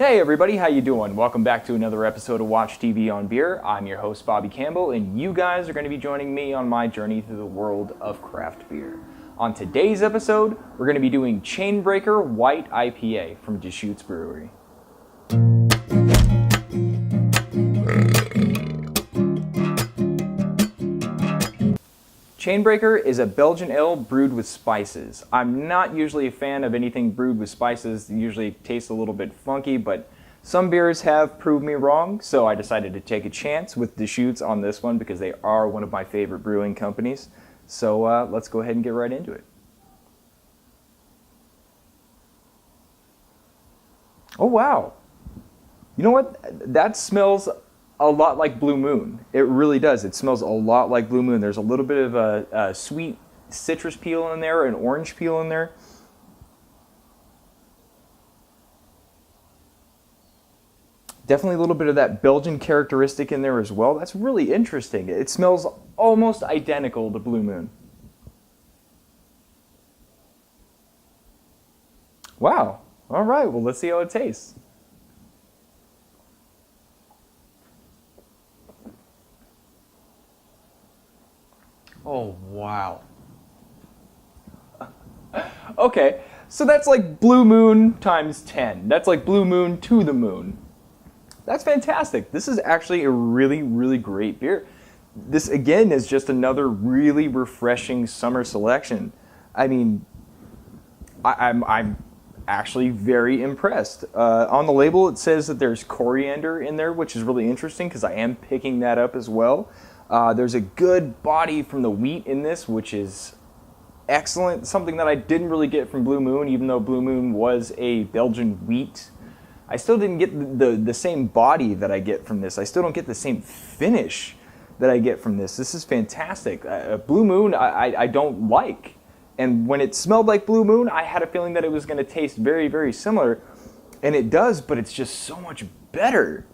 Hey everybody, how you doing? Welcome back to another episode of Watch TV on Beer. I'm your host Bobby Campbell, and you guys are going to be joining me on my journey through the world of craft beer. On today's episode, we're going to be doing Breaker White IPA from Deschutes Brewery. Breaker is a Belgian ale brewed with spices. I'm not usually a fan of anything brewed with spices. They usually taste a little bit funky, but some beers have proved me wrong, so I decided to take a chance with Deschutes on this one because they are one of my favorite brewing companies. So let's go ahead and get right into it. Oh wow. You know what? That smells a lot like Blue Moon. It really does. It smells a lot like Blue Moon. There's a little bit of a sweet citrus peel in there, an orange peel in there. Definitely a little bit of that Belgian characteristic in there as well. That's really interesting. It smells almost identical to Blue Moon. Wow. All right. Well, let's see how it tastes. Oh, wow. Okay, so that's like Blue Moon times 10. That's like Blue Moon to the moon. That's fantastic. This is actually a really, really great beer. This, again, is just another really refreshing summer selection. I mean, I'm actually very impressed. On the label, it says that there's coriander in there, which is really interesting because I am picking that up as well. There's a good body from the wheat in this, which is excellent. Something that I didn't really get from Blue Moon, even though Blue Moon was a Belgian wheat. I still didn't get the same body that I get from this. I still don't get the same finish that I get from this. This is fantastic. Blue Moon, I don't like. And when it smelled like Blue Moon, I had a feeling that it was going to taste very, very similar. And it does, but it's just so much better.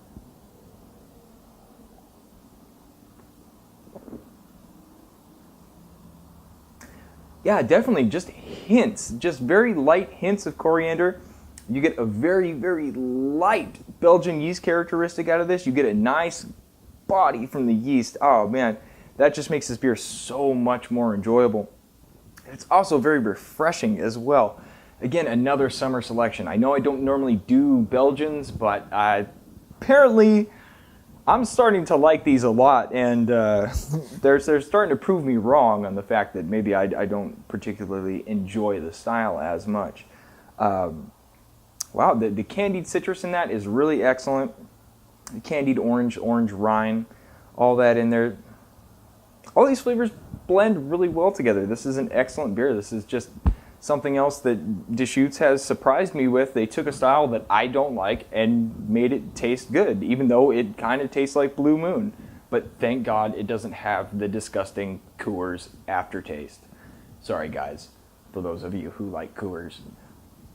Yeah, definitely just hints, just very light hints of coriander. You get a very, very light Belgian yeast characteristic out of this. You get a nice body from the yeast. Oh man, that just makes this beer so much more enjoyable. It's also very refreshing as well. Again, another summer selection. I know I don't normally do Belgians, but apparently I'm starting to like these a lot, and they're starting to prove me wrong on the fact that maybe I don't particularly enjoy the style as much. Wow, the candied citrus in that is really excellent. The candied orange rind, all that in there. All these flavors blend really well together. This is an excellent beer. This is just something else that Deschutes has surprised me with. They took a style that I don't like and made it taste good, even though it kind of tastes like Blue Moon. But thank God it doesn't have the disgusting Coors aftertaste. Sorry guys, for those of you who like Coors.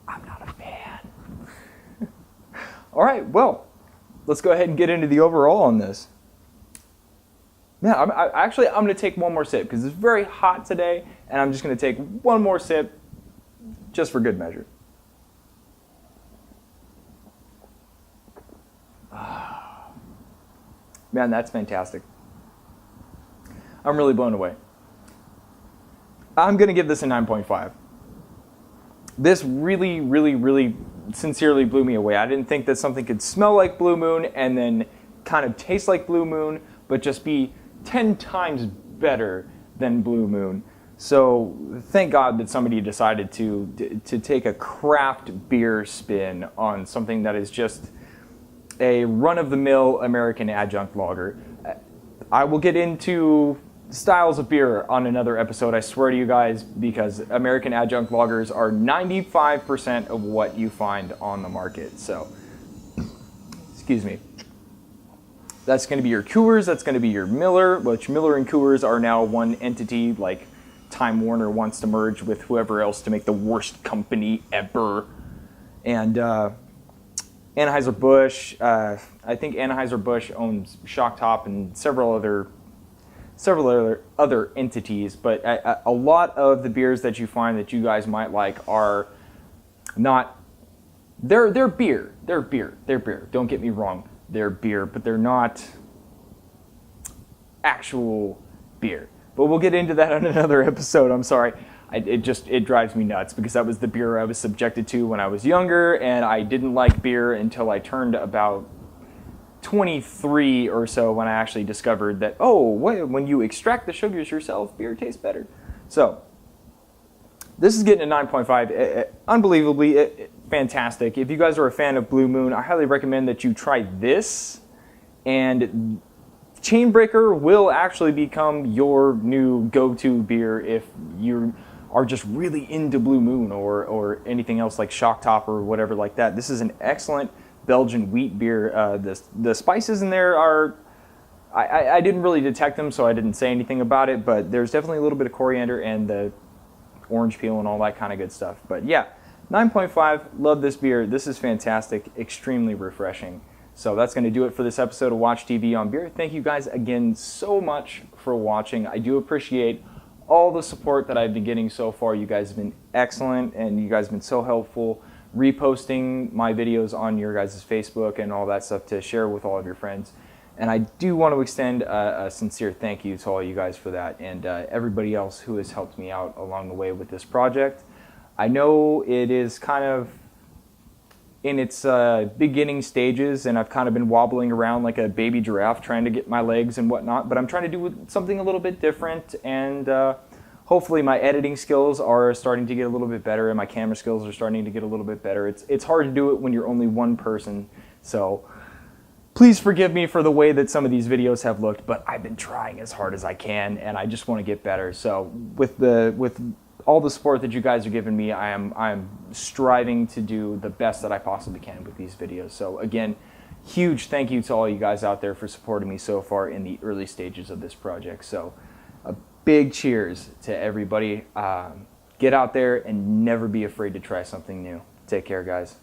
I'm not a fan. All right, well, let's go ahead and get into the overall on this. Yeah, I'm going to take one more sip because it's very hot today, and I'm just going to take one more sip just for good measure. Man, that's fantastic. I'm really blown away. I'm going to give this a 9.5. This really, really, really sincerely blew me away. I didn't think that something could smell like Blue Moon and then kind of taste like Blue Moon, but just be 10 times better than Blue Moon. So thank God that somebody decided to take a craft beer spin on something that is just a run-of-the-mill American Adjunct Lager. I will get into styles of beer on another episode, I swear to you guys, because American Adjunct Lagers are 95% of what you find on the market. So, excuse me. That's going to be your Coors, that's going to be your Miller, which Miller and Coors are now one entity, like Time Warner wants to merge with whoever else to make the worst company ever. And Anheuser-Busch, I think Anheuser-Busch owns Shock Top and several other entities, but a lot of the beers that you find that you guys might like are not They're beer. They're beer. They're beer. Don't get me wrong. They're beer, but they're not actual beer. But we'll get into that on another episode. I'm sorry. It drives me nuts because that was the beer I was subjected to when I was younger, and I didn't like beer until I turned about 23 or so when I actually discovered that, when you extract the sugars yourself, beer tastes better. So this is getting a 9.5. Unbelievably fantastic. If you guys are a fan of Blue Moon, I highly recommend that you try this, and Chainbreaker will actually become your new go-to beer if you are just really into Blue Moon or anything else like Shock Top or whatever like that. This is an excellent Belgian wheat beer. The spices in there are, I didn't really detect them, so I didn't say anything about it, but there's definitely a little bit of coriander and the orange peel and all that kind of good stuff. But yeah, 9.5, love this beer. This is fantastic, extremely refreshing. So that's going to do it for this episode of Watch TV on Beer. Thank you guys again so much for watching. I do appreciate all the support that I've been getting so far. You guys have been excellent, and you guys have been so helpful reposting my videos on your guys' Facebook and all that stuff to share with all of your friends. And I do want to extend a sincere thank you to all you guys for that, and everybody else who has helped me out along the way with this project. I know it is kind of in its beginning stages, and I've kind of been wobbling around like a baby giraffe trying to get my legs and whatnot, but I'm trying to do something a little bit different, and hopefully my editing skills are starting to get a little bit better, and my camera skills are starting to get a little bit better. It's hard to do it when you're only one person, so please forgive me for the way that some of these videos have looked, but I've been trying as hard as I can, and I just want to get better. So with all the support that you guys are giving me, I'm striving to do the best that I possibly can with these videos. So again, huge thank you to all you guys out there for supporting me so far in the early stages of this project. So a big cheers to everybody. Get out there and never be afraid to try something new. Take care, guys.